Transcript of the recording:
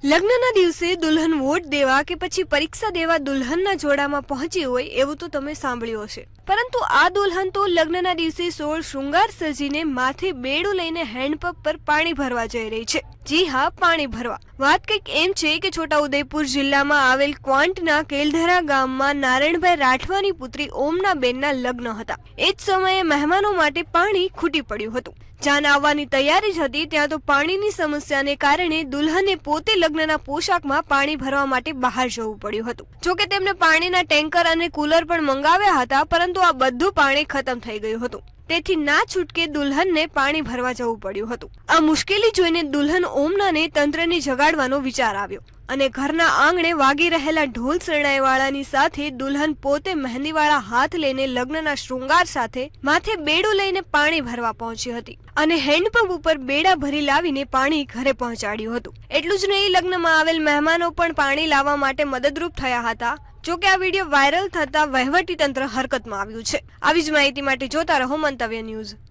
લગ્નના દિવસે દુલ્હન વોટ દેવા કે પછી પરીક્ષા દેવા દુલ્હનના જોડામાં પહોંચી હોય એવું તો તમે સાંભળ્યું હશે, પરંતુ આ દુલ્હન તો લગ્નના દિવસે 16 શૃંગાર સજીને માથે બેડું લઈને હેન્ડપંપ પર પાણી ભરવા જઈ રહી છે। જી હા, પાણી ભરવા। વાત કંઈક એમ છે કે છોટાઉદેપુર જિલ્લામાં આવેલ ક્વાંટના કેલધરા ગામમાં નારાયણભાઈ રાઠવાની પુત્રી ઓમનાબેનના લગ્ન હતા। એ જ સમયે મહેમાનો માટે પાણી ખૂટી પડ્યું હતું। જાન આવવાની તૈયારી જ હતી ત્યાં તો પાણીની સમસ્યાને કારણે દુલ્હને પોતે લગ્નના પોશાકમાં પાણી ભરવા માટે બહાર જવું પડ્યું હતું। જોકે તેમને પાણીના ટેન્કર અને કુલર પણ મંગાવ્યા હતા, પરંતુ આ બધું પાણી ખતમ થઈ ગયું હતું। તેથી ના છૂટકે દુલ્હનને પાણી ભરવા જવું પડ્યું હતું। આ મુશ્કેલી જોઈને દુલ્હન ઓમનાને તંત્રને જગાડવાનો વિચાર આવ્યો અને ઘરના આંગણે વાગી રહેલા ઢોલ શરણાઈવાળાની સાથે દુલ્હન પોતે મહેંદીવાળા હાથ લઈને લગ્નના શૃંગાર સાથે માથે બેડું લઈને પાણી ભરવા પહોંચી હતી અને હેન્ડપંપ ઉપર બેડા ભરી લાવીને પાણી ઘરે પહોંચાડ્યું હતું। એટલું જ નહીં, લગ્નમાં આવેલ મહેમાનો પણ પાણી લાવવા માટે મદદરૂપ થયા હતા। જોકે આ વિડીયો વાયરલ થતા વહીવટી તંત્ર હરકતમાં આવ્યું છે। આવી જ માહિતી માટે જોતા રહો મંતવ્ય ન્યૂઝ।